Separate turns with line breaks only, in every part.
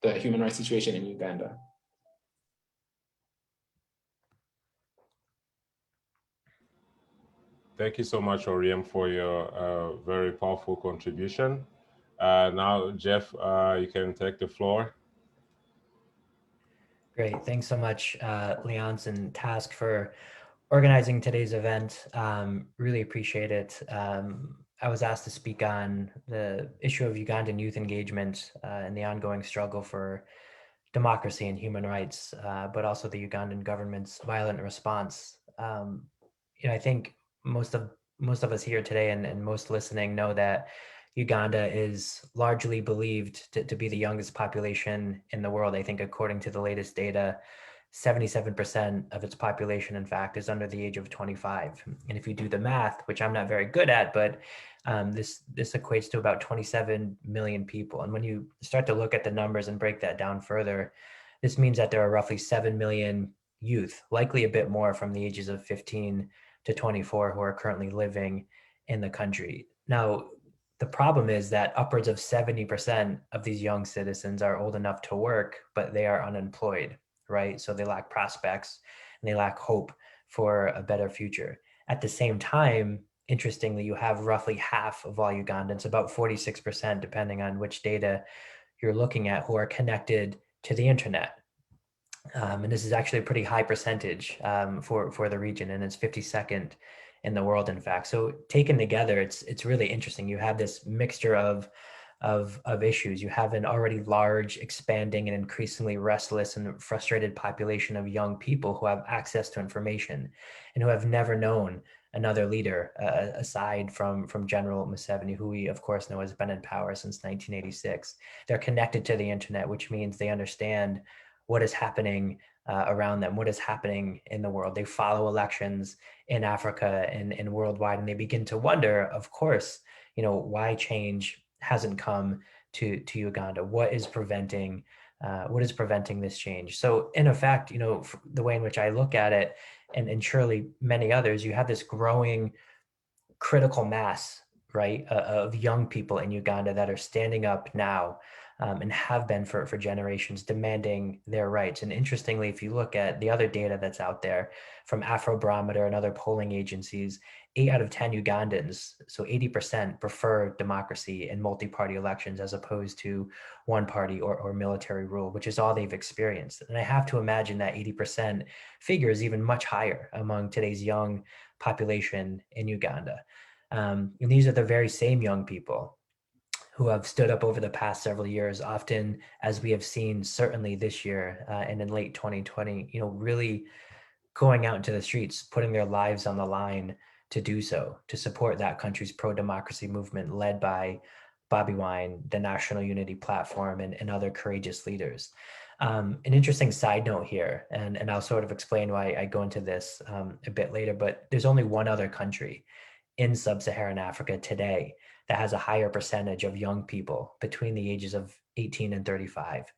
the human rights situation in Uganda.
Thank you so much, Oriem, for your very powerful contribution. Now, Jeff, you can take the floor.
Great. Thanks so much, Leonce and Task, for organizing today's event. Really appreciate it. I was asked to speak on the issue of Ugandan youth engagement and the ongoing struggle for democracy and human rights, but also the Ugandan government's violent response. I think most of us here today and most listening know that Uganda is largely believed to be the youngest population in the world. I think according to the latest data, 77% of its population, in fact, is under the age of 25. And if you do the math, which I'm not very good at, but this equates to about 27 million people. And when you start to look at the numbers and break that down further, this means that there are roughly 7 million youth, likely a bit more from the ages of 15 to 24, who are currently living in the country. Now, the problem is that upwards of 70% of these young citizens are old enough to work, but they are unemployed, right? So they lack prospects and they lack hope for a better future. At the same time, interestingly, you have roughly half of all Ugandans, about 46%, depending on which data you're looking at, who are connected to the internet. And this is actually a pretty high percentage for the region, and it's 52nd in the world, in fact. So taken together, it's really interesting. You have this mixture of issues. You have an already large, expanding, and increasingly restless and frustrated population of young people who have access to information and who have never known another leader aside from General Museveni, who we of course know has been in power since 1986. They're connected to the internet, which means they understand what is happening around them, what is happening in the world. They follow elections in Africa and worldwide, and they begin to wonder, of course, why change hasn't come to Uganda. What is preventing this change? So in effect, the way in which I look at it, and surely many others, you have this growing critical mass, right, of young people in Uganda that are standing up now and have been for generations, demanding their rights. And interestingly, if you look at the other data that's out there from Afrobarometer and other polling agencies, 8 out of 10 Ugandans, so 80%, prefer democracy and multi-party elections as opposed to one party or military rule, which is all they've experienced. And I have to imagine that 80% figure is even much higher among today's young population in Uganda. And these are the very same young people who have stood up over the past several years, often, as we have seen certainly this year and in late 2020, really going out into the streets, putting their lives on the line to do so, to support that country's pro-democracy movement led by Bobiwine, the National Unity Platform, and other courageous leaders. An interesting side note here, and I'll sort of explain why I go into this a bit later, but there's only one other country in sub-Saharan Africa today that has a higher percentage of young people between the ages of 18 and 35,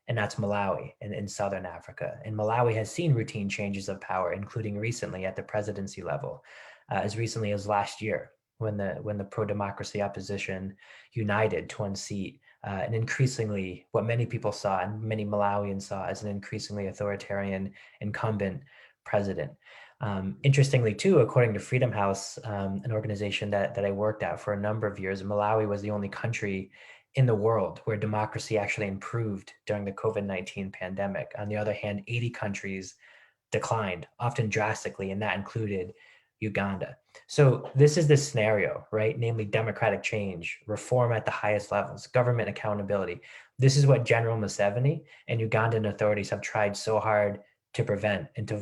and that's Malawi in Southern Africa. And Malawi has seen routine changes of power, including recently at the presidency level, as recently as last year, when the pro-democracy opposition united to unseat an increasingly, what many people saw and many Malawians saw as an increasingly authoritarian incumbent president. Interestingly, too, according to Freedom House, an organization that I worked at for a number of years, Malawi was the only country in the world where democracy actually improved during the COVID-19 pandemic. On the other hand, 80 countries declined, often drastically, and that included Uganda. So this is the scenario, right? Namely, democratic change, reform at the highest levels, government accountability. This is what General Museveni and Ugandan authorities have tried so hard to prevent and to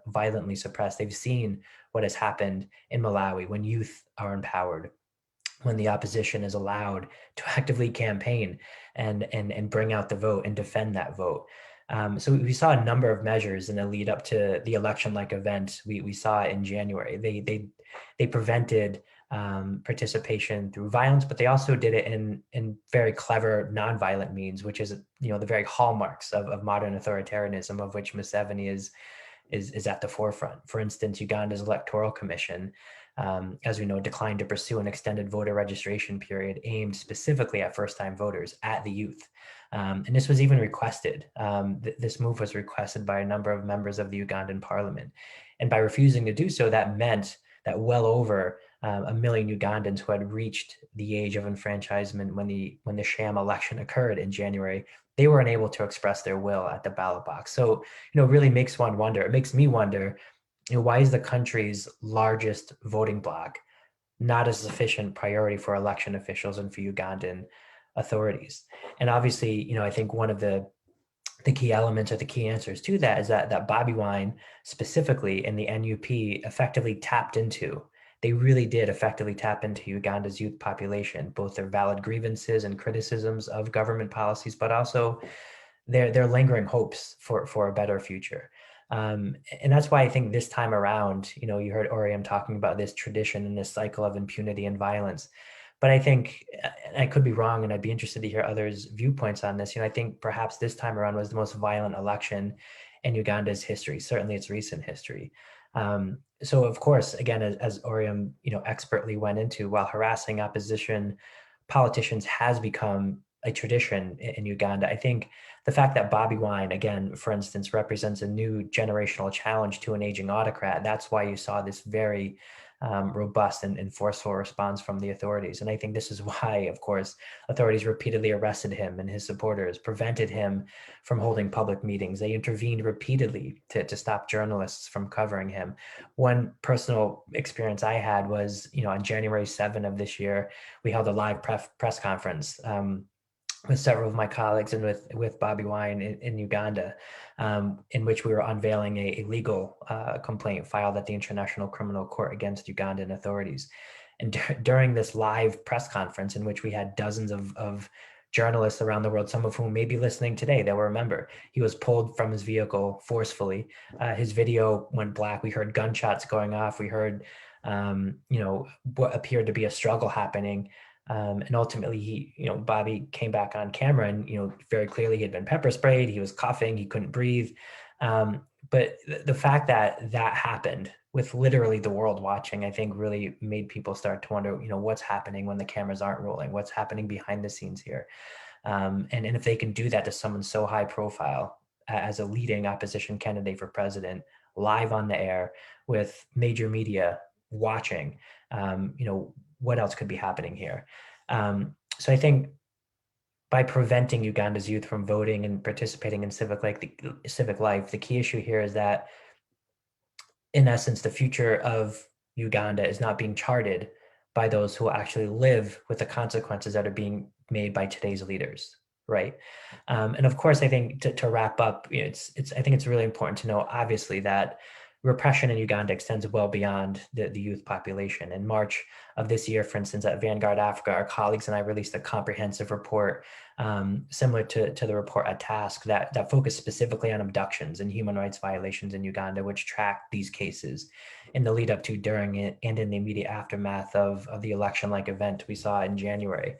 violently suppress. They've seen what has happened in Malawi when youth are empowered, when the opposition is allowed to actively campaign and bring out the vote and defend that vote. So we saw a number of measures in the lead up to the election-like event we saw in January. They prevented participation through violence, but they also did it in very clever nonviolent means, which is the very hallmarks of modern authoritarianism, of which Museveni is at the forefront. For instance, Uganda's Electoral Commission as we know, declined to pursue an extended voter registration period aimed specifically at first-time voters, at the youth. And this was even requested. This move was requested by a number of members of the Ugandan parliament. And by refusing to do so, that meant that well over 1 million Ugandans who had reached the age of enfranchisement when the sham election occurred in January, they were unable to express their will at the ballot box. So, it really makes one wonder. It makes me wonder, why is the country's largest voting bloc not a sufficient priority for election officials and for Ugandan authorities? And obviously, I think one of the key elements or the key answers to that is that Bobiwine specifically and the NUP effectively tapped into. They really did effectively tap into Uganda's youth population, both their valid grievances and criticisms of government policies, but also their lingering hopes for a better future. And that's why I think this time around, you heard Oriam talking about this tradition and this cycle of impunity and violence. But I think, and I could be wrong, and I'd be interested to hear others' viewpoints on this. I think perhaps this time around was the most violent election in Uganda's history, certainly its recent history. So of course, again, as Oriam, expertly went into, while harassing opposition politicians has become a tradition in Uganda, I think the fact that Bobiwine, again, for instance, represents a new generational challenge to an aging autocrat, that's why you saw this very robust and forceful response from the authorities. And I think this is why, of course, authorities repeatedly arrested him and his supporters, prevented him from holding public meetings. They intervened repeatedly to stop journalists from covering him. One personal experience I had was, on January 7 of this year, we held a live press conference with several of my colleagues and with Bobiwine in Uganda, in which we were unveiling a legal complaint filed at the International Criminal Court against Ugandan authorities. And during this live press conference, in which we had dozens of journalists around the world, some of whom may be listening today, that will remember, he was pulled from his vehicle forcefully. His video went black. We heard gunshots going off. We heard, what appeared to be a struggle happening. And ultimately, Bobby came back on camera and, very clearly he had been pepper sprayed. He was coughing. He couldn't breathe. But the fact that that happened with literally the world watching, I think really made people start to wonder, what's happening when the cameras aren't rolling? What's happening behind the scenes here? And if they can do that to someone so high profile as a leading opposition candidate for president, live on the air with major media watching, what else could be happening here? So I think by preventing Uganda's youth from voting and participating in civic life, the key issue here is that, in essence, the future of Uganda is not being charted by those who actually live with the consequences that are being made by today's leaders, right? And of course, I think to wrap up, I think it's really important to know, obviously, that repression in Uganda extends well beyond the youth population. In March of this year, for instance, at Vanguard Africa, our colleagues and I released a comprehensive report similar to the report at Task that focused specifically on abductions and human rights violations in Uganda, which tracked these cases in the lead up to, during it, and in the immediate aftermath of the election-like event we saw in January.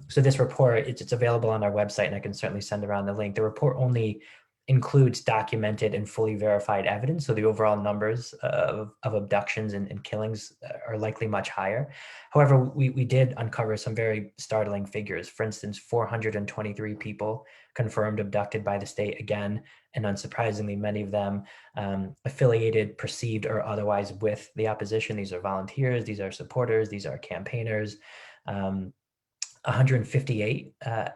So this report, it's available on our website, and I can certainly send around the link. The report only includes documented and fully verified evidence. So the overall numbers of abductions and killings are likely much higher. However, we did uncover some very startling figures. For instance, 423 people confirmed abducted by the state, again, and unsurprisingly, many of them affiliated, perceived, or otherwise with the opposition. These are volunteers, these are supporters, these are campaigners. 158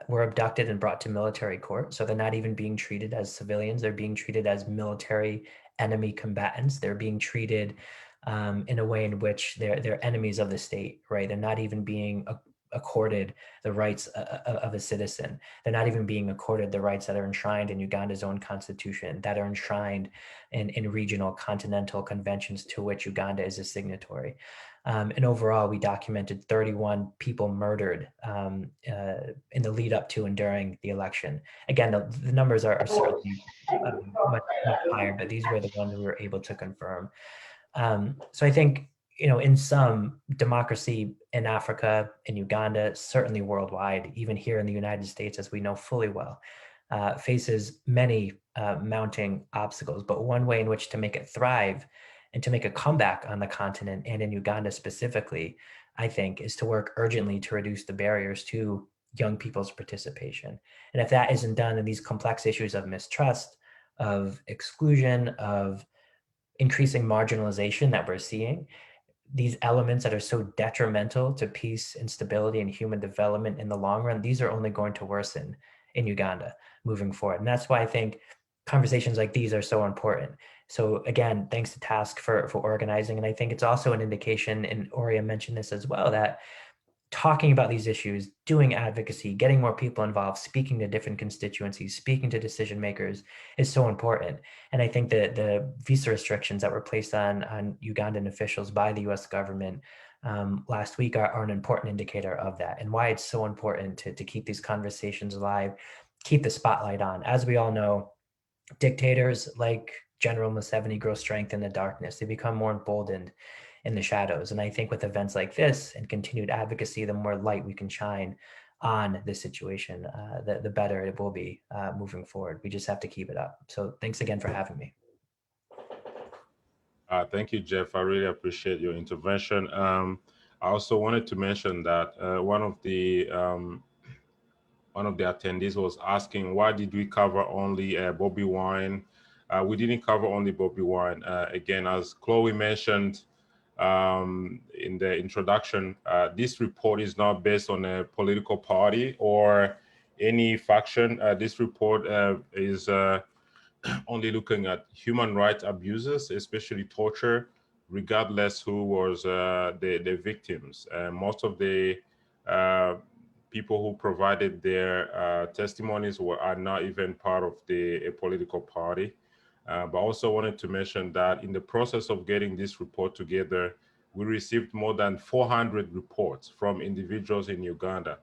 were abducted and brought to military court. So they're not even being treated as civilians. They're being treated as military enemy combatants. They're being treated in a way in which they're enemies of the state, right? They're not even being accorded the rights of a citizen. They're not even being accorded the rights that are enshrined in Uganda's own constitution, that are enshrined in regional continental conventions to which Uganda is a signatory. And overall, we documented 31 people murdered in the lead up to and during the election. Again, the numbers are certainly much higher, but these were the ones we were able to confirm. So I think, in some, democracy in Africa, in Uganda, certainly worldwide, even here in the United States, as we know fully well, faces many mounting obstacles. But one way in which to make it thrive and to make a comeback on the continent and in Uganda specifically, I think, is to work urgently to reduce the barriers to young people's participation. And if that isn't done, then these complex issues of mistrust, of exclusion, of increasing marginalization that we're seeing, these elements that are so detrimental to peace and stability and human development in the long run, these are only going to worsen in Uganda moving forward. And that's why I think conversations like these are so important. So again, thanks to Task for organizing. And I think it's also an indication, and Oria mentioned this as well, that talking about these issues, doing advocacy, getting more people involved, speaking to different constituencies, speaking to decision makers is so important. And I think that the visa restrictions that were placed on Ugandan officials by the US government last week are an important indicator of that, and why it's so important to keep these conversations alive, keep the spotlight on. As we all know, dictators like General Museveni grow strength in the darkness. They become more emboldened in the shadows. And I think with events like this and continued advocacy, the more light we can shine on this situation, the better it will be moving forward. We just have to keep it up. So thanks again for having me.
Thank you, Jeff. I really appreciate your intervention. I also wanted to mention that one of the attendees was asking, why did we cover only Bobiwine? We didn't cover only Bobiwine. Again, as Chloe mentioned in the introduction, this report is not based on a political party or any faction. This report is only looking at human rights abuses, especially torture, regardless who was the victims. Most of the people who provided their testimonies are not even part of a political party. But also wanted to mention that in the process of getting this report together, we received more than 400 reports from individuals in Uganda.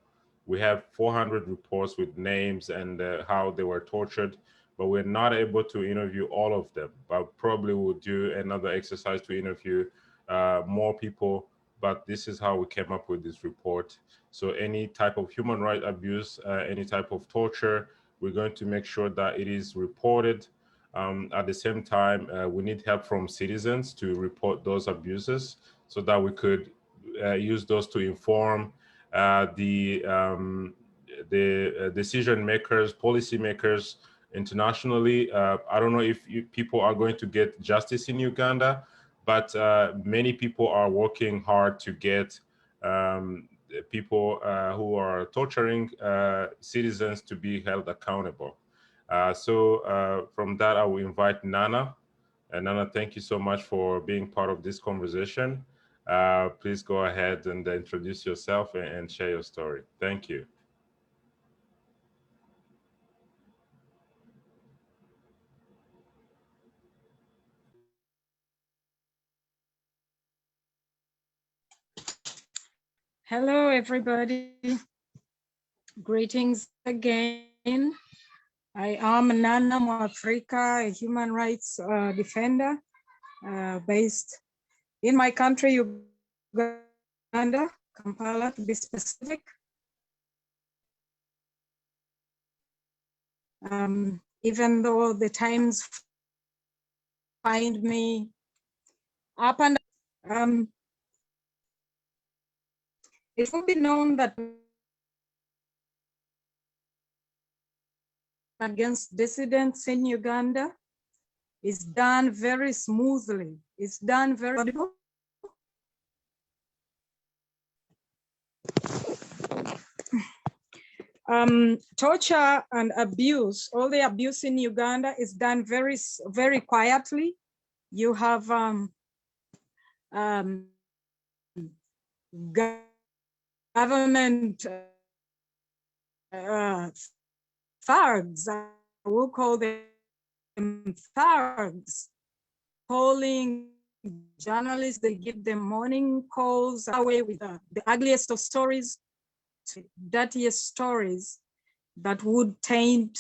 We have 400 reports with names and how they were tortured, but we're not able to interview all of them. But probably we'll do another exercise to interview more people. But this is how we came up with this report. So any type of human rights abuse, any type of torture, we're going to make sure that it is reported. At the same time, we need help from citizens to report those abuses so that we could use those to inform the decision makers, policy makers internationally. I don't know if people are going to get justice in Uganda, but many people are working hard to get people who are torturing citizens to be held accountable. So from that, I will invite Nana. And Nana, thank you so much for being part of this conversation. Please go ahead and introduce yourself and share your story. Thank you.
Hello, everybody. Greetings again. I am Nana Mwafrika, a human rights defender based in my country, Uganda, Kampala, to be specific. Even though the times find me up and it will be known that against dissidents in Uganda is done very smoothly. It's done very audible. Torture and abuse, all the abuse in Uganda is done very, very quietly. You have government thugs, I will call them thugs, calling journalists. They give them morning calls away with the ugliest of stories, dirtiest stories that would taint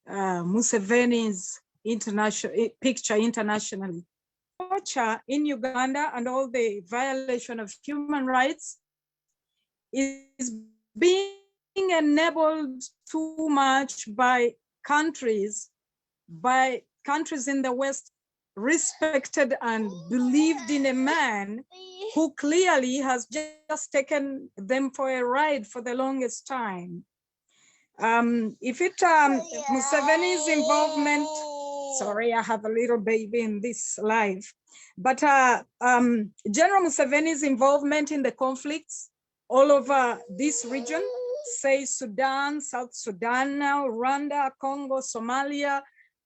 Museveni's international picture internationally. Torture in Uganda and all the violation of human rights is being enabled too much by countries in the West respected and believed in a man who clearly has just taken them for a ride for the longest time. Museveni's involvement, sorry, I have a little baby in this live, but General Museveni's involvement in the conflicts all over this region, say Sudan, South Sudan now, Rwanda, Congo, Somalia,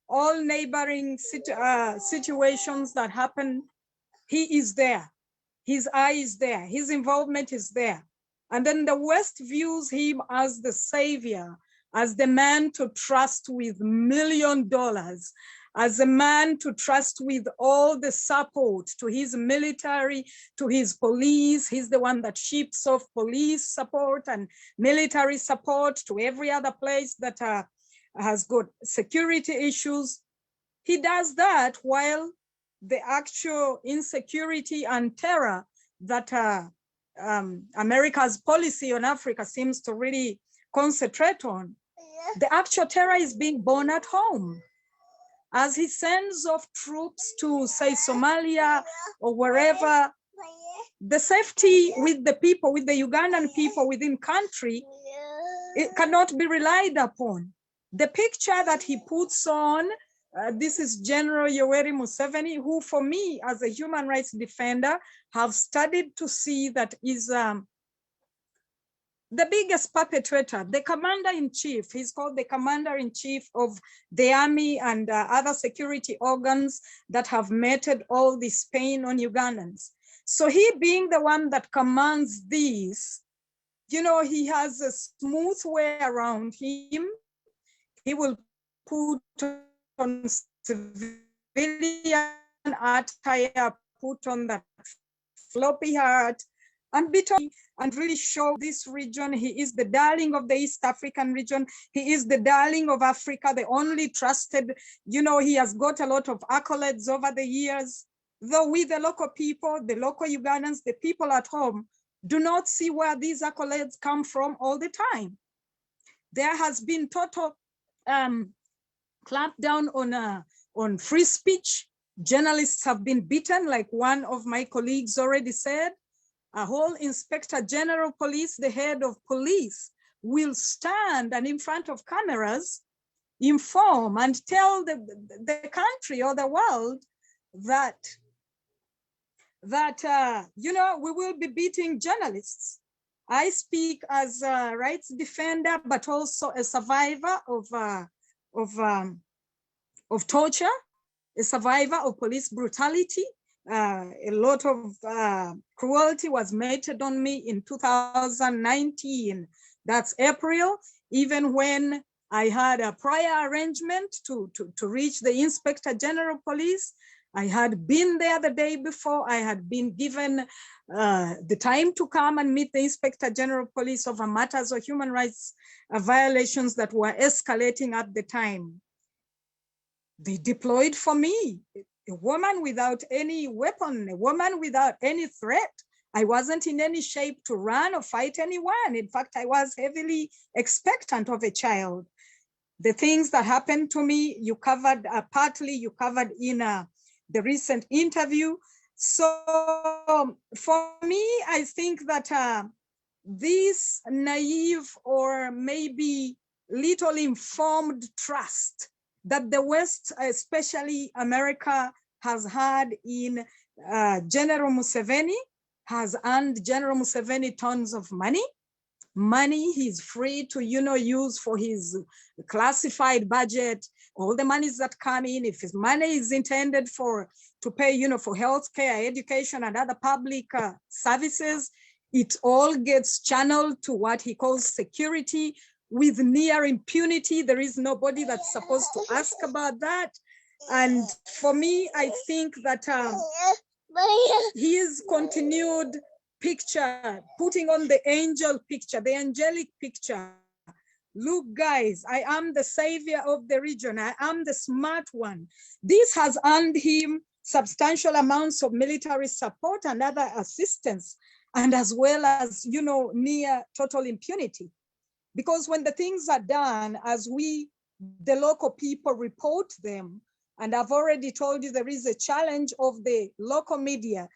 all neighboring situations that happen, he is there. His eye is there, his involvement is there. And then the West views him as the savior, as the man to trust with $1 million, as a man to trust with all the support to his military, to his police. He's the one that ships off police support and military support to every other place that has got security issues. He does that while the actual insecurity and terror that America's policy on Africa seems to really concentrate on, the actual terror is being born at home. As he sends off troops to, say, Somalia or wherever, the safety with the people, with the Ugandan people within country, it cannot be relied upon. The picture that he puts on, this is General Yoweri Museveni, who for me as a human rights defender have studied to see that is the biggest perpetrator, the commander-in-chief. He's called the commander-in-chief of the army and other security organs that have meted all this pain on Ugandans. So he being the one that commands this, you know, he has a smooth way around him. He will put on civilian attire, put on that floppy hat, and and really show this region he is the darling of the East African region. He is the darling of Africa, the only trusted, you know, he has got a lot of accolades over the years. Though we, the local people, the local Ugandans, the people at home, do not see where these accolades come from all the time. There has been total clampdown on free speech. Journalists have been beaten, like one of my colleagues already said. A whole inspector general police, the head of police, will stand and in front of cameras inform and tell the country or the world that you know, we will be beating journalists. I speak as a rights defender, but also a survivor of torture, a survivor of police brutality. A lot of cruelty was meted on me in 2019. That's April, even when I had a prior arrangement to reach the Inspector General Police. I had been there the day before. I had been given the time to come and meet the Inspector General Police over matters of human rights violations that were escalating at the time. They deployed for me. A woman without any weapon, a woman without any threat. I wasn't in any shape to run or fight anyone. In fact, I was heavily expectant of a child. The things that happened to me, you covered partly, you covered in the recent interview. So for me, I think that this naive or maybe little informed trust that the West, especially America, has had in General Museveni, has earned General Museveni tons of money. Money he's free to, you know, use for his classified budget, all the monies that come in. If his money is intended to pay, you know, for healthcare, education, and other public services, it all gets channeled to what he calls security, with near impunity. There is nobody that's supposed to ask about that. And for me, I think that his continued picture, putting on the angel picture, the angelic picture. Look, guys, I am the savior of the region. I am the smart one. This has earned him substantial amounts of military support and other assistance, and as well as, you know, near total impunity. Because when the things are done, as we, the local people, report them, And I've already told you there is a challenge of the local media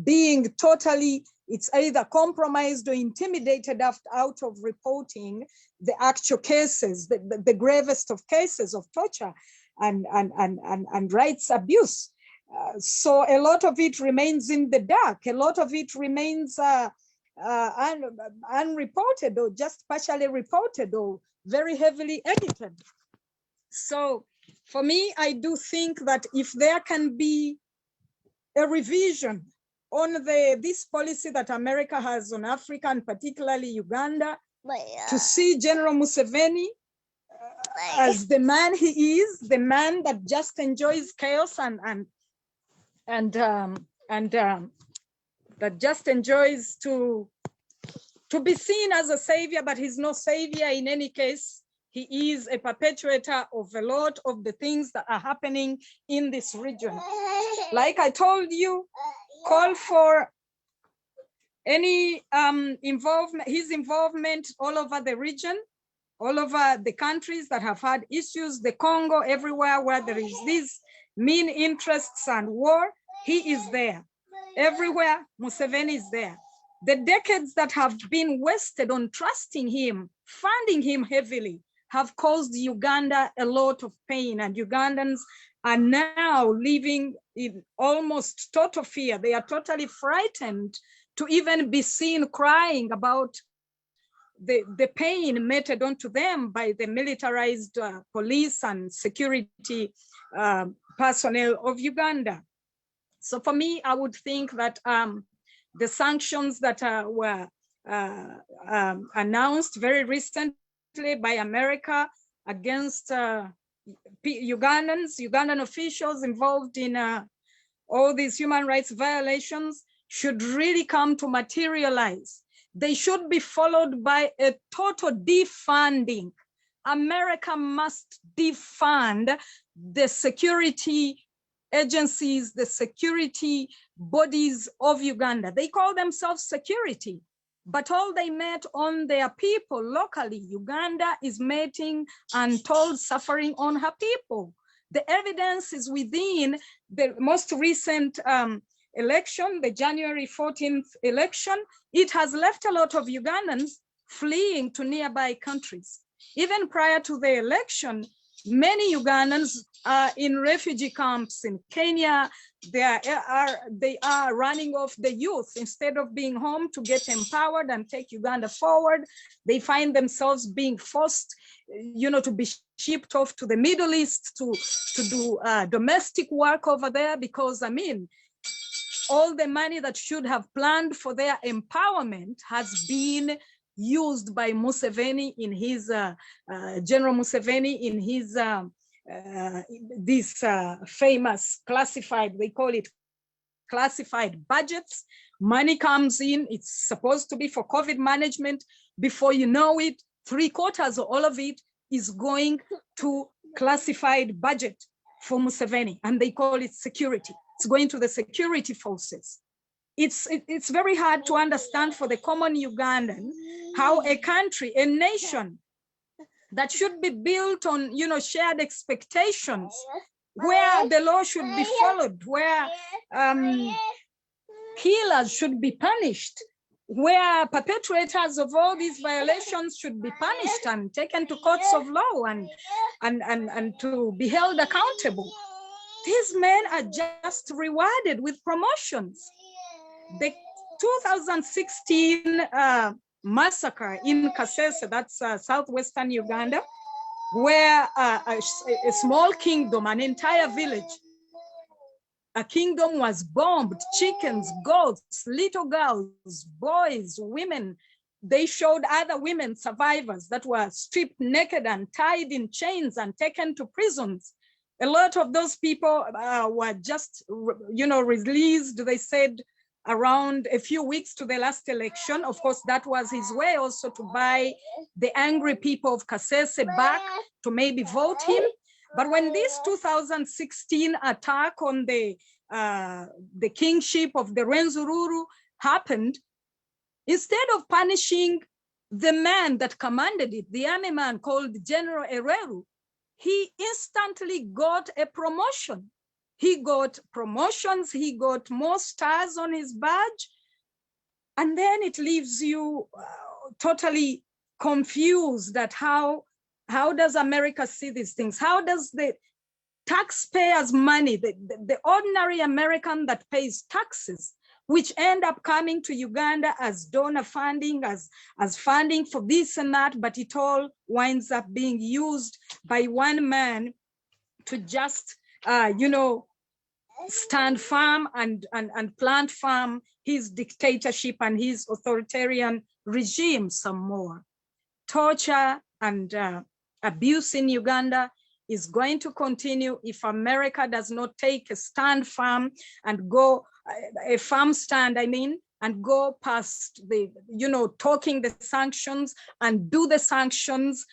being totally, it's either compromised or intimidated out of reporting the actual cases, the gravest of cases of torture and rights abuse. So a lot of it remains in the dark. A lot of it remains unreported or just partially reported or very heavily edited. So for me, I do think that if there can be a revision on this policy that America has on Africa and particularly Uganda, to see General Museveni as the man he is, the man that just enjoys chaos and that just enjoys to be seen as a savior, but he's no savior in any case. He is a perpetuator of a lot of the things that are happening in this region. Like I told you, call for any his involvement all over the region, all over the countries that have had issues, the Congo, everywhere where there is these mean interests and war, he is there. Everywhere, Museveni is there. The decades that have been wasted on trusting him, funding him heavily, have caused Uganda a lot of pain, and Ugandans are now living in almost total fear. They are totally frightened to even be seen crying about the pain meted onto them by the militarized police and security personnel of Uganda. So for me, I would think that the sanctions that were announced very recently by America against Ugandan officials involved in all these human rights violations should really come to materialize. They should be followed by a total defunding. America must defund the security agencies, the security bodies of Uganda. They call themselves security, but all they met on their people locally. Uganda is mating untold suffering on her people. The evidence is within the most recent election, the January 14th election. It has left a lot of Ugandans fleeing to nearby countries. Even prior to the election, many Ugandans are in refugee camps in Kenya. They are running off the youth. Instead of being home to get empowered and take Uganda forward, they find themselves being forced, to be shipped off to the Middle East to do domestic work over there, because all the money that should have planned for their empowerment has been used by Museveni in his, General Museveni in his, these famous classified, they call it classified budgets. Money comes in, it's supposed to be for COVID management. Before you know it, 3/4 of all of it is going to classified budget for Museveni, and they call it security. It's going to the security forces. It's very hard to understand for the common Ugandan how a country, a nation that should be built on, shared expectations, where the law should be followed, where killers should be punished, where perpetrators of all these violations should be punished and taken to courts of law and to be held accountable. These men are just rewarded with promotions. The 2016 massacre in Kasese, that's southwestern Uganda, where a small kingdom, an entire village, a kingdom was bombed, chickens, goats, little girls, boys, women. They showed other women survivors that were stripped naked and tied in chains and taken to prisons. A lot of those people were just, released, they said, around a few weeks to the last election. Of course, that was his way also to buy the angry people of Kasese back to maybe vote him. But when this 2016 attack on the kingship of the Rwenzururu happened, instead of punishing the man that commanded it, the army man called General Ereru, he instantly got a promotion. He got promotions, he got more stars on his badge, and then it leaves you totally confused at how does America see these things? How does the taxpayers' money, the ordinary American that pays taxes, which end up coming to Uganda as donor funding, as funding for this and that, but it all winds up being used by one man to just, stand firm and plant firm his dictatorship and his authoritarian regime some more. Torture and abuse in Uganda is going to continue if America does not take a stand firm and go, a firm stand, I mean, and go past the, talking the sanctions and do the sanctions,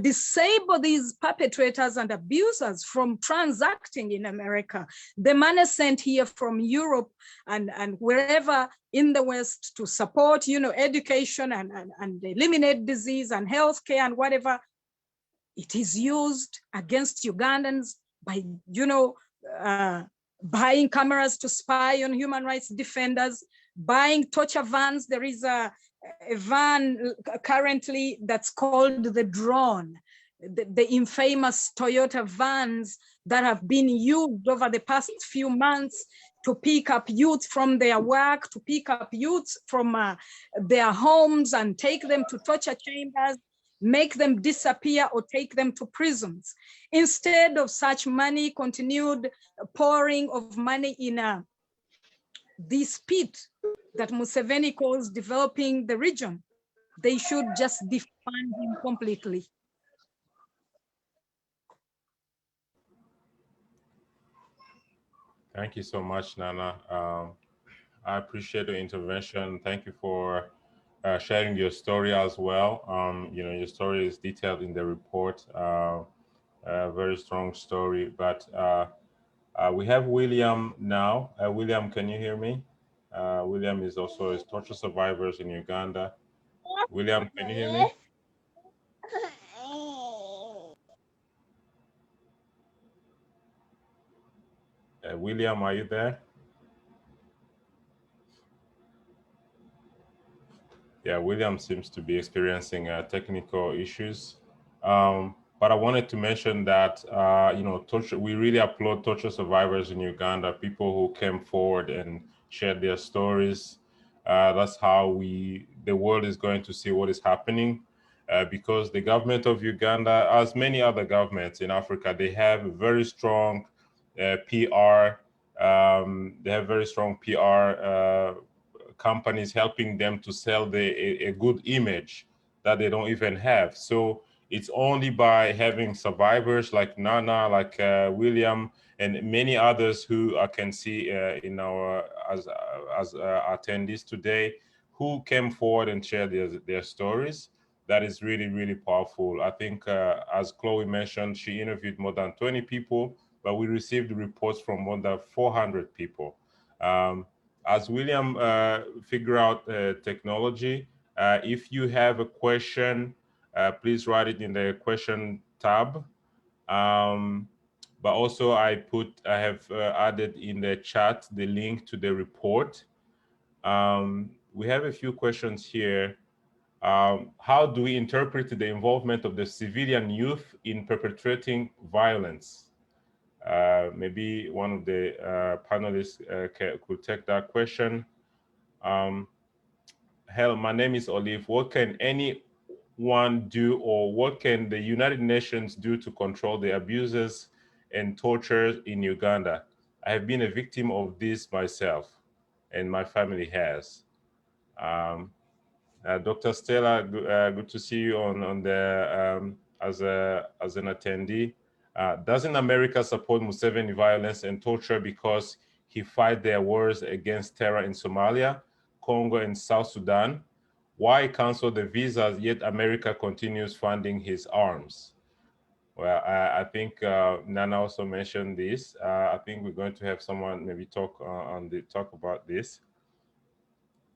disable these perpetrators and abusers from transacting in America. The money sent here from Europe and wherever in the West to support, education and eliminate disease and healthcare and whatever, it is used against Ugandans by, buying cameras to spy on human rights defenders, buying torture vans. There is a van currently that's called the Drone, the infamous Toyota vans that have been used over the past few months to pick up youth from their work, to pick up youth from their homes and take them to torture chambers, make them disappear or take them to prisons. Instead of such money, continued pouring of money in this pit that Museveni calls developing the region, they should just defund him completely.
Thank you so much, Nana. I appreciate the intervention. Thank you for sharing your story as well. Your story is detailed in the report. A very strong story. But we have William now. William, can you hear me? William is also a torture survivor in Uganda. William, can you hear me? William, are you there? Yeah, William seems to be experiencing technical issues. But I wanted to mention that, torture, we really applaud torture survivors in Uganda, people who came forward and shared their stories. That's how the world is going to see what is happening, because the government of Uganda, as many other governments in Africa, they have a very strong PR. They have very strong PR companies helping them to sell a good image that they don't even have. So it's only by having survivors like Nana, like William, and many others who I can see in our as attendees today, who came forward and shared their stories. That is really, really powerful. I think, as Chloe mentioned, she interviewed more than 20 people, but we received reports from more than 400 people. As William figure out technology, if you have a question, please write it in the question tab. But also I have added in the chat the link to the report. We have a few questions here. How do we interpret the involvement of the civilian youth in perpetrating violence? Maybe one of the panelists could take that question. Hello, my name is Olive. What can anyone do, or what can the United Nations do to control the abuses and torture in Uganda? I have been a victim of this myself, and my family has. Dr. Stella, good to see you on the as an attendee. Doesn't America support Museveni violence and torture because he fight their wars against terror in Somalia, Congo, and South Sudan? Why cancel the visas yet America continues funding his arms? Well, I think Nana also mentioned this. I think we're going to have someone maybe talk about this.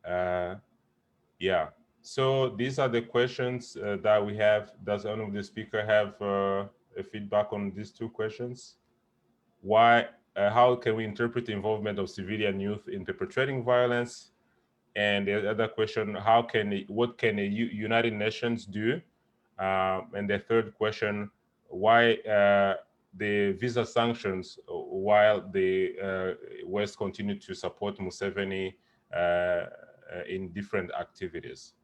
Yeah. So these are the questions that we have. Does any of the speaker have a feedback on these two questions? Why, how can we interpret the involvement of civilian youth in perpetrating violence? And the other question, what can the United Nations do? And the third question, why the visa sanctions while the West continue to support Museveni in different activities?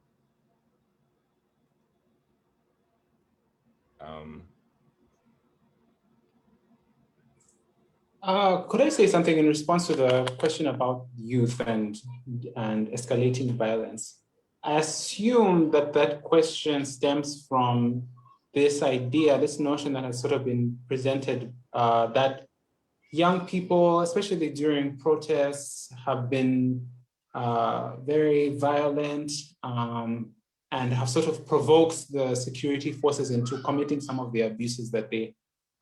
Could I say something in response to the question about youth and escalating violence? I assume that that question stems from this idea, this notion that has sort of been presented that young people, especially during protests, have been very violent and have sort of provoked the security forces into committing some of the abuses that they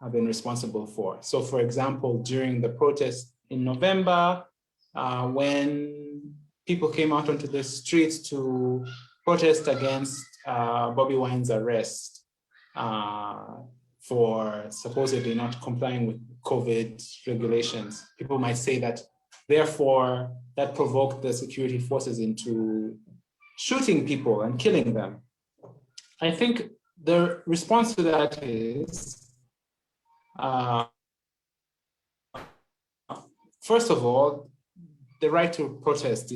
have been responsible for. So for example, during the protest in November, when people came out onto the streets to protest against Bobiwine's arrest for supposedly not complying with COVID regulations, people might say that therefore that provoked the security forces into shooting people and killing them. I think the response to that is, first of all, the right to protest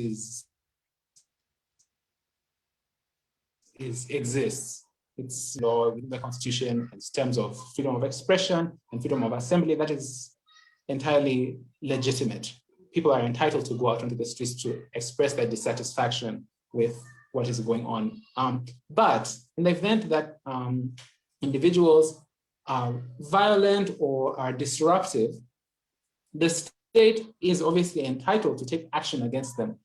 exists. It's law within the Constitution in terms of freedom of expression and freedom of assembly. That is entirely legitimate. People are entitled to go out onto the streets to express their dissatisfaction with what is going on. But in the event that individuals are violent or are disruptive, the state is obviously entitled to take action against them,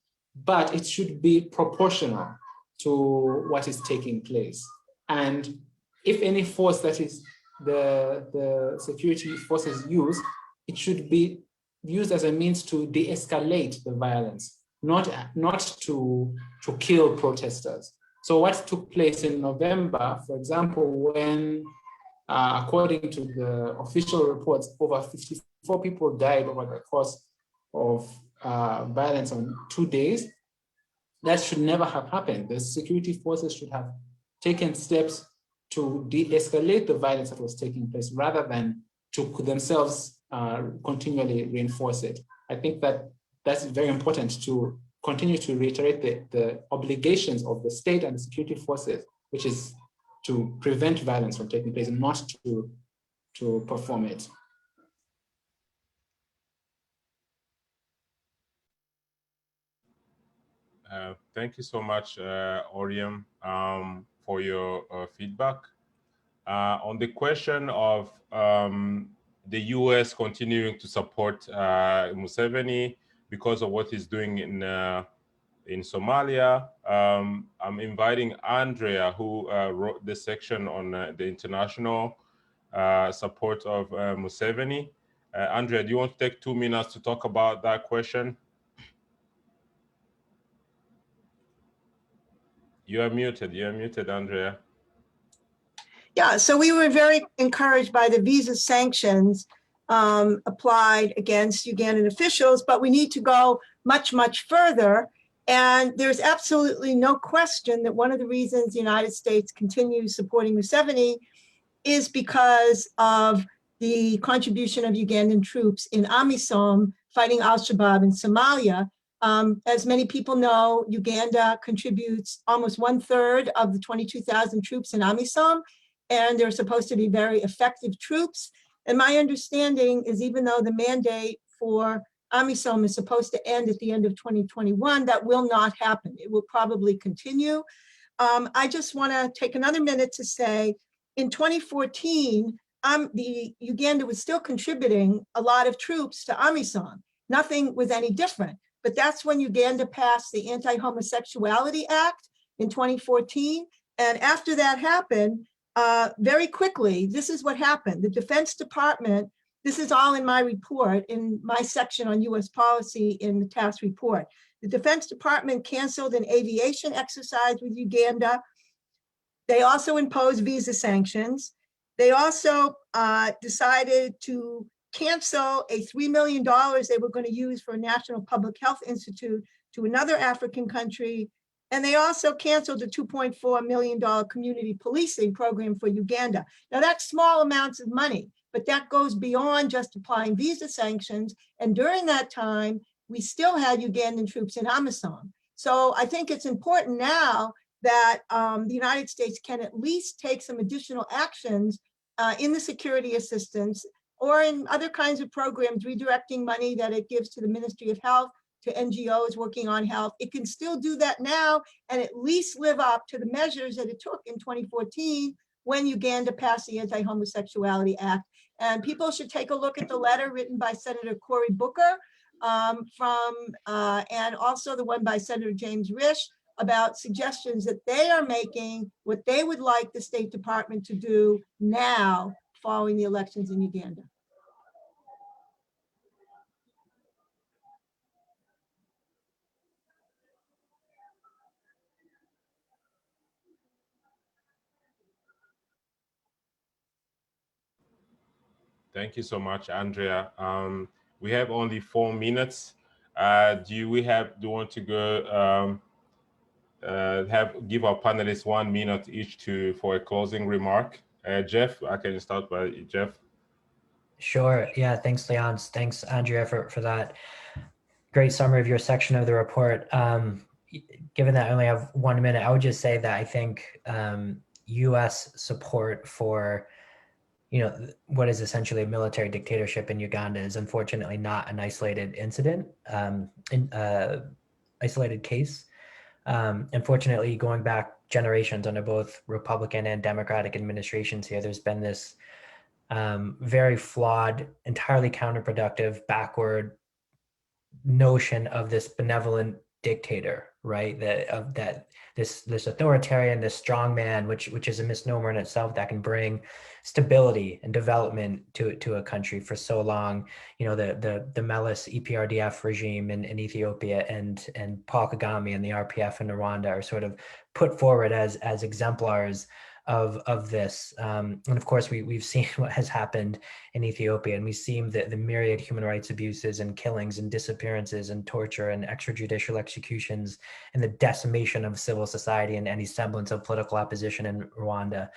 but it should be proportional to what is taking place. And if any force that is the security forces use, it should be used as a means to de-escalate the violence, not to kill protesters. So what took place in November, for example, when according to the official reports, over 54 people died over the course of violence on 2 days, that should never have happened. The security forces should have taken steps to de-escalate the violence that was taking place rather than to themselves continually reinforce it. I think that that's very important to continue to reiterate the obligations of the state and the security forces, which is to prevent violence from taking place and not to perform it.
Thank you so much, Oriam, for your feedback. On the question of the US continuing to support Museveni because of what he's doing in Somalia, I'm inviting Andrea, who wrote the section on the international support of Museveni. Andrea, do you want to take 2 minutes to talk about that question? You are muted, Andrea.
Yeah, so we were very encouraged by the visa sanctions applied against Ugandan officials, but we need to go much, much further. And there's absolutely no question that one of the reasons the United States continues supporting Museveni is because of the contribution of Ugandan troops in AMISOM fighting al-Shabaab in Somalia. As many people know, Uganda contributes almost 1/3 of the 22,000 troops in AMISOM, and they're supposed to be very effective troops. And my understanding is even though the mandate for AMISOM is supposed to end at the end of 2021, that will not happen. It will probably continue. I just want to take another minute to say, in 2014, Uganda was still contributing a lot of troops to AMISOM. Nothing was any different. But that's when Uganda passed the Anti-Homosexuality Act in 2014. And after that happened, very quickly, this is what happened. The Defense Department, this is all in my report, in my section on US policy in the task report. The Defense Department canceled an aviation exercise with Uganda. They also imposed visa sanctions. They also decided to cancel a $3 million they were going to use for a National Public Health Institute to another African country. And they also canceled a $2.4 million community policing program for Uganda. Now that's small amounts of money, but that goes beyond just applying visa sanctions. And during that time, we still had Ugandan troops in Amisom. So I think it's important now that the United States can at least take some additional actions in the security assistance or in other kinds of programs, redirecting money that it gives to the Ministry of Health, to NGOs working on health. It can still do that now and at least live up to the measures that it took in 2014 when Uganda passed the Anti-Homosexuality Act. And people should take a look at the letter written by Senator Cory Booker and also the one by Senator James Risch about suggestions that they are making, what they would like the State Department to do now following the elections in Uganda.
Thank you so much, Andrea. We have only 4 minutes. Do you want to go give our panelists 1 minute each for a closing remark? Jeff, I can start by Jeff.
Sure. Yeah. Thanks, Leonce. Thanks, Andrea, for that great summary of your section of the report. Given that I only have 1 minute, I would just say that I think U.S. support for what is essentially a military dictatorship in Uganda is unfortunately not an isolated incident, isolated case. Unfortunately, going back generations under both Republican and Democratic administrations here, there's been this very flawed, entirely counterproductive, backward notion of this benevolent dictator, right? This authoritarian, this strong man, which is a misnomer in itself, that can bring stability and development to a country for so long. The Meles EPRDF regime in Ethiopia and Paul Kagame and the RPF in Rwanda are sort of put forward as exemplars of this. And of course, we've seen what has happened in Ethiopia, and we've seen the myriad human rights abuses and killings and disappearances and torture and extrajudicial executions and the decimation of civil society and any semblance of political opposition in Rwanda.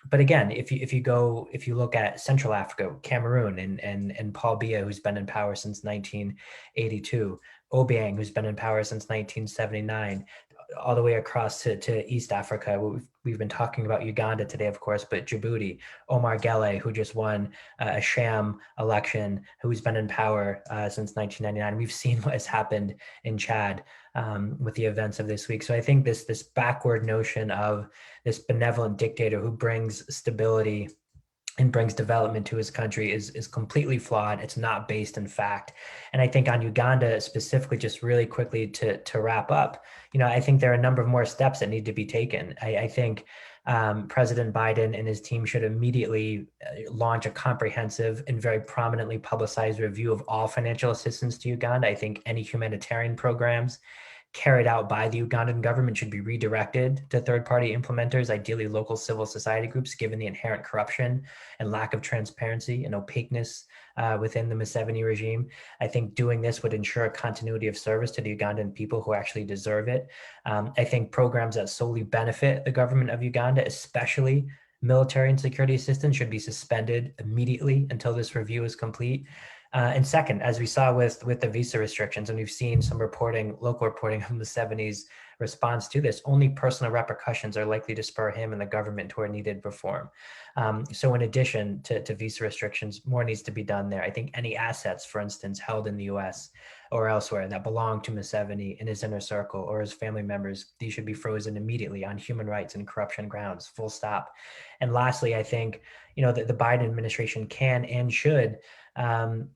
But again, if you look at Central Africa, Cameroon, and Paul Biya, who's been in power since 1982, Obiang, who's been in power since 1979, all the way across to East Africa. We've been talking about Uganda today, of course, but Djibouti, Omar Gele, who just won a sham election, who's been in power since 1999. We've seen what has happened in Chad with the events of this week. So I think this backward notion of this benevolent dictator who brings stability and brings development to his country is completely flawed. It's not based in fact. And I think on Uganda specifically, just really quickly to wrap up, I think there are a number of more steps that need to be taken. I think President Biden and his team should immediately launch a comprehensive and very prominently publicized review of all financial assistance to Uganda. I think any humanitarian programs carried out by the Ugandan government should be redirected to third-party implementers, ideally local civil society groups, given the inherent corruption and lack of transparency and opaqueness within the Museveni regime. I think doing this would ensure a continuity of service to the Ugandan people who actually deserve it. I think programs that solely benefit the government of Uganda, especially military and security assistance, should be suspended immediately until this review is complete. And second, as we saw with the visa restrictions, and we've seen some local reporting of Museveni's response to this, only personal repercussions are likely to spur him and the government toward needed reform. So in addition to visa restrictions, more needs to be done there. I think any assets, for instance, held in the US or elsewhere that belong to Museveni in his inner circle or his family members, these should be frozen immediately on human rights and corruption grounds, full stop. And lastly, I think, that the Biden administration can and should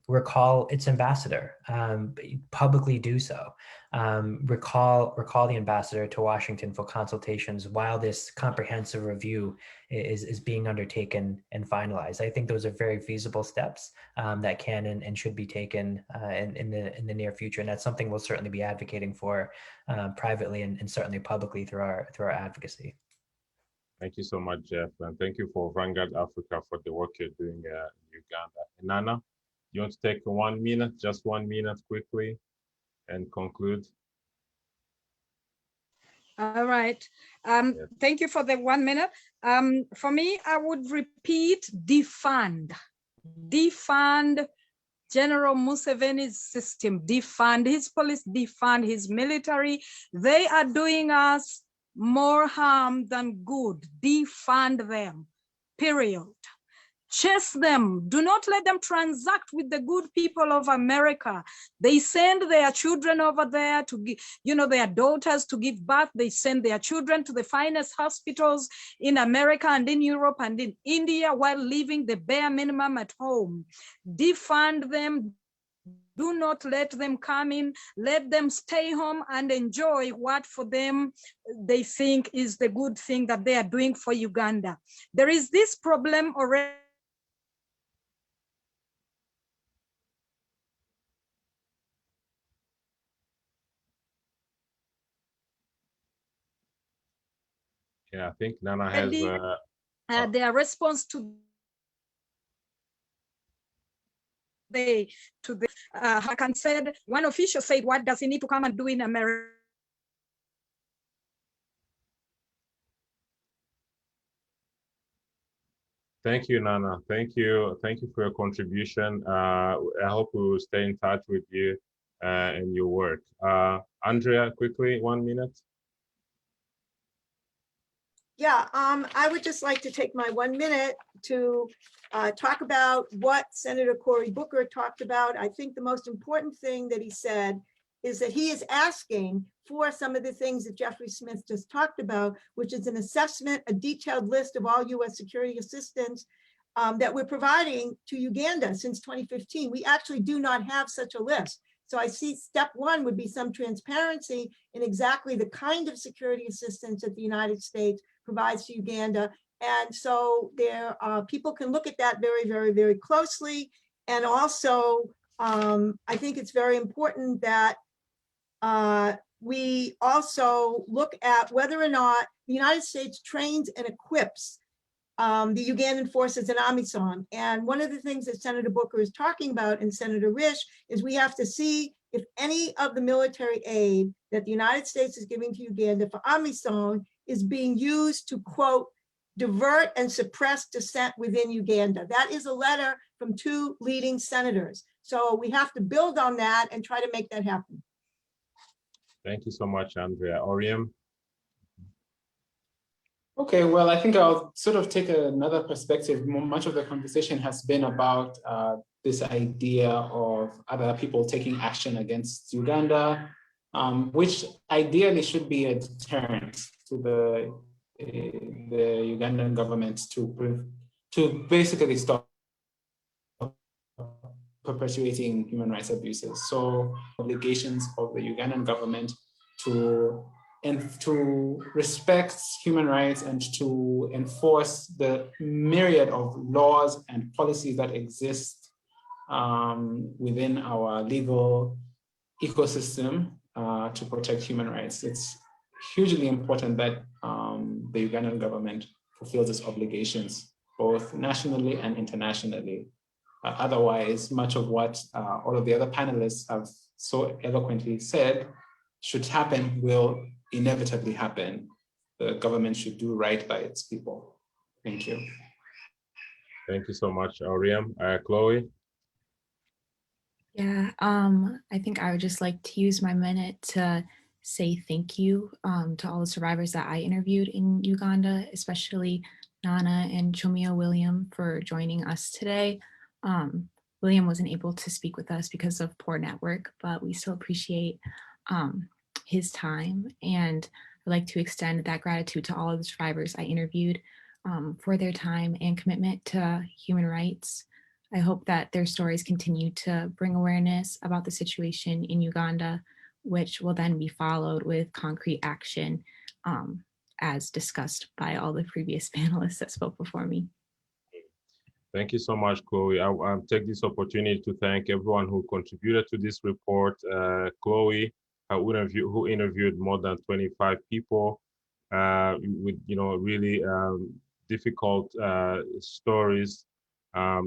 recall its ambassador, publicly do so. Recall the ambassador to Washington for consultations while this comprehensive review is being undertaken and finalized. I think those are very feasible steps that can and should be taken in the near future, and that's something we'll certainly be advocating for privately and certainly publicly through our advocacy.
Thank you so much, Jeff, and thank you for Vanguard Africa for the work you're doing in Uganda. And Nana, you want to take 1 minute, just 1 minute quickly, and conclude?
All right. Thank you for the 1 minute. For me, I would repeat defund. Defund General Museveni's system, defund his police, defund his military. They are doing us more harm than good. Defund them, period. Chase them. Do not let them transact with the good people of America. They send their children over there to give, their daughters to give birth. They send their children to the finest hospitals in America and in Europe and in India while leaving the bare minimum at home. Defund them. Do not let them come in. Let them stay home and enjoy what for them they think is the good thing that they are doing for Uganda. There is this problem already.
Yeah, I think Nana has
their response to Hakan said, one official said, what does he need to come and do in America?
Thank you, Nana. Thank you for your contribution. I hope we will stay in touch with you and your work. Andrea, quickly, 1 minute.
Yeah, I would just like to take my 1 minute to talk about what Senator Cory Booker talked about. I think the most important thing that he said is that he is asking for some of the things that Jeffrey Smith just talked about, which is an assessment, a detailed list of all US security assistance that we're providing to Uganda since 2015. We actually do not have such a list. So I see step one would be some transparency in exactly the kind of security assistance that the United States provides to Uganda. And so there people can look at that very, very, very closely. And also, I think it's very important that we also look at whether or not the United States trains and equips the Ugandan forces in AMISOM. And one of the things that Senator Booker is talking about and Senator Risch is we have to see if any of the military aid that the United States is giving to Uganda for AMISOM is being used to, quote, divert and suppress dissent within Uganda. That is a letter from 2 leading senators. So we have to build on that and try to make that happen.
Thank you so much, Andrea. Oriam?
Okay, well, I think I'll sort of take another perspective. Much of the conversation has been about this idea of other people taking action against Uganda, which ideally should be a deterrent to the Ugandan government to basically stop perpetuating human rights abuses. So obligations of the Ugandan government to respect human rights and to enforce the myriad of laws and policies that exist within our legal ecosystem to protect human rights. It's hugely important that the Ugandan government fulfills its obligations, both nationally and internationally. Otherwise, much of what all of the other panelists have so eloquently said should happen will inevitably happen. The government should do right by its people. Thank you.
Thank you so much, Oriam. Chloe?
Yeah, I think I would just like to use my minute to say thank you to all the survivors that I interviewed in Uganda, especially Nana and Chomia William for joining us today. William wasn't able to speak with us because of poor network, but we still appreciate his time. And I'd like to extend that gratitude to all of the survivors I interviewed for their time and commitment to human rights. I hope that their stories continue to bring awareness about the situation in Uganda, which will then be followed with concrete action, as discussed by all the previous panelists that spoke before me.
Thank you so much, Chloe. I'll take this opportunity to thank everyone who contributed to this report. Chloe, who interviewed more than 25 people with really difficult stories.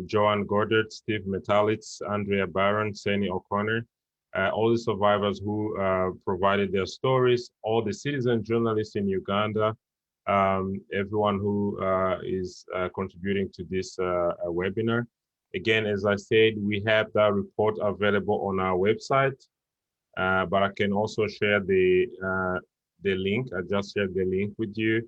Joanne Goddard, Steve Metalitz, Andrea Barron, Sani O'Connor, all the survivors who provided their stories, all the citizen journalists in Uganda, everyone who is contributing to this webinar. Again, as I said, we have that report available on our website, but I can also share the link. I just shared the link with you.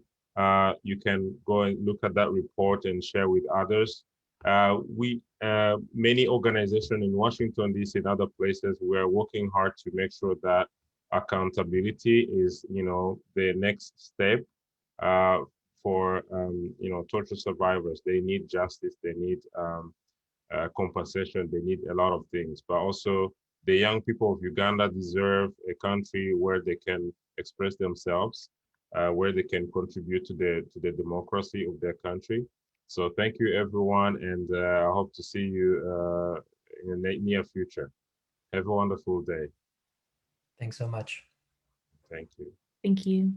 You can go and look at that report and share with others. Many organizations in Washington, D.C. and other places, we're working hard to make sure that accountability is, the next step for torture survivors. They need justice, they need compensation, they need a lot of things, but also the young people of Uganda deserve a country where they can express themselves, where they can contribute to the democracy of their country. So thank you, everyone, and I hope to see you in the near future. Have a wonderful day.
Thanks so much.
Thank you.
Thank you.